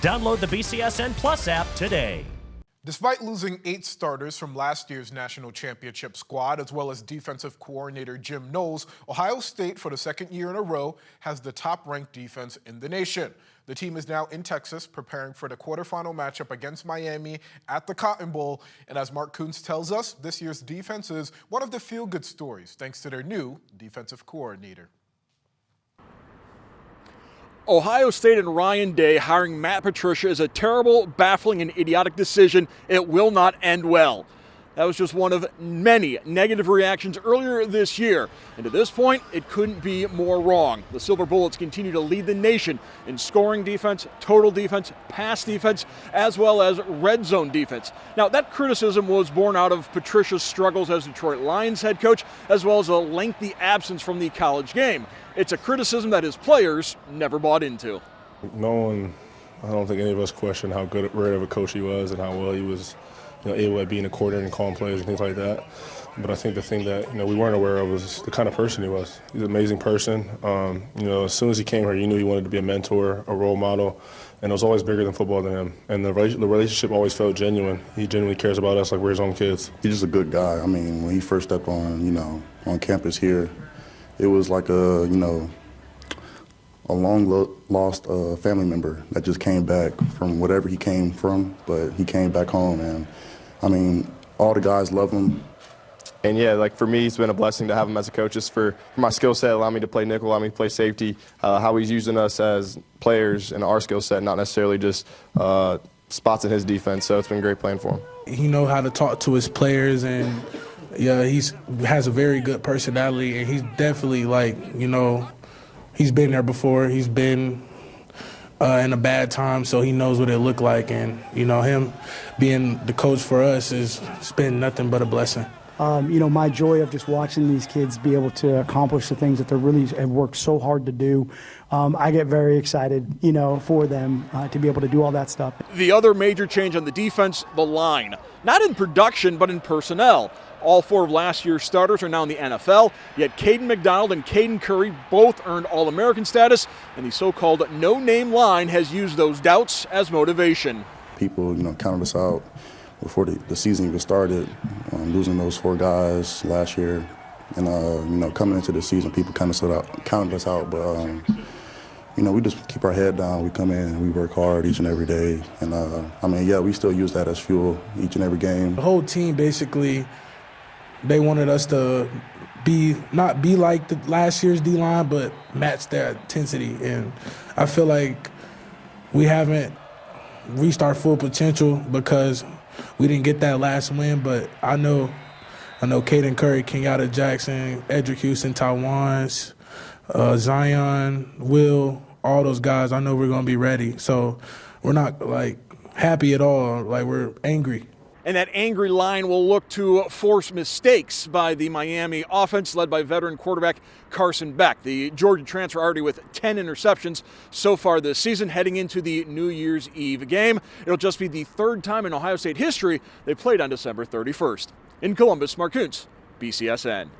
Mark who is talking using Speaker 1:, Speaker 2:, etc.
Speaker 1: Download the BCSN Plus app today.
Speaker 2: Despite losing 8 starters from last year's national championship squad, as well as defensive coordinator Jim Knowles, Ohio State, for the second year in a row, has the top-ranked defense in the nation. The team is now in Texas, preparing for the quarterfinal matchup against Miami at the Cotton Bowl. And as Mark Kuntz tells us, this year's defense is one of the feel-good stories, thanks to their new defensive coordinator.
Speaker 3: Ohio State and Ryan Day hiring Matt Patricia is a terrible, baffling, and idiotic decision. It will not end well. That was just one of many negative reactions earlier this year. And to this point, it couldn't be more wrong. The Silver Bullets continue to lead the nation in scoring defense, total defense, pass defense, as well as red zone defense. Now, that criticism was born out of Patricia's struggles as Detroit Lions head coach, as well as a lengthy absence from the college game. It's a criticism that his players never bought into.
Speaker 4: No one, I don't think any of us questioned how great of a coach he was and how well he was able at being a coordinator and calling plays and things like that. But I think the thing that we weren't aware of was the kind of person he was. He's an amazing person. As soon as he came here, you knew he wanted to be a mentor, a role model, and it was always bigger than football to him. And the relationship always felt genuine. He genuinely cares about us like we're his own kids.
Speaker 5: He's just a good guy. I mean, when he first stepped on campus here, it was like a long lost family member that just came back from whatever he came from, but he came back home, and I mean, all the guys love him.
Speaker 6: And yeah, like for me, it's been a blessing to have him as a coach, just for my skill set, allow me to play nickel, allow me to play safety, how he's using us as players and our skill set, not necessarily just spots in his defense. So it's been great playing for him.
Speaker 7: He knows how to talk to his players, and yeah, he has a very good personality, and he's definitely he's been there before. He's been in a bad time, so he knows what it looked like. And, him being the coach for us it's been nothing but a blessing.
Speaker 8: My joy of just watching these kids be able to accomplish the things that they really have worked so hard to do. I get very excited, for them to be able to do all that stuff.
Speaker 3: The other major change on the defense, the line. Not in production, but in personnel. All 4 of last year's starters are now in the NFL, yet Caden McDonald and Caden Curry both earned All-American status, and the so-called no-name line has used those doubts as motivation.
Speaker 5: People, counted us out before the season even started, losing those 4 guys last year. And, coming into the season, people counted us out, but, we just keep our head down. We come in and we work hard each and every day. And, we still use that as fuel each and every game.
Speaker 7: The whole team basically, they wanted us to not be like the last year's D-line, but match their intensity. And I feel like we haven't reached our full potential because we didn't get that last win. But I know Caden Curry, Kenyatta Jackson, Edric Houston, Taiwan's, Zion, Will, all those guys, I know we're going to be ready. So we're not, happy at all. We're angry.
Speaker 3: And that angry line will look to force mistakes by the Miami offense, led by veteran quarterback Carson Beck. The Georgia transfer already with 10 interceptions so far this season, heading into the New Year's Eve game. It'll just be the 3rd time in Ohio State history they played on December 31st. In Columbus, Mark Kuntz, BCSN.